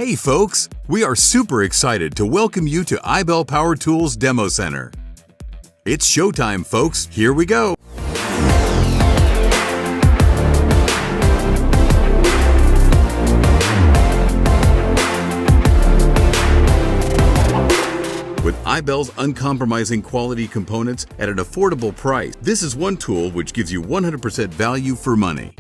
Hey folks, we are super excited to welcome you to iBELL Power Tools Demo Center. It's showtime, folks. Here we go. With iBELL's uncompromising quality components at an affordable price, this is one tool which gives you 100% value for money.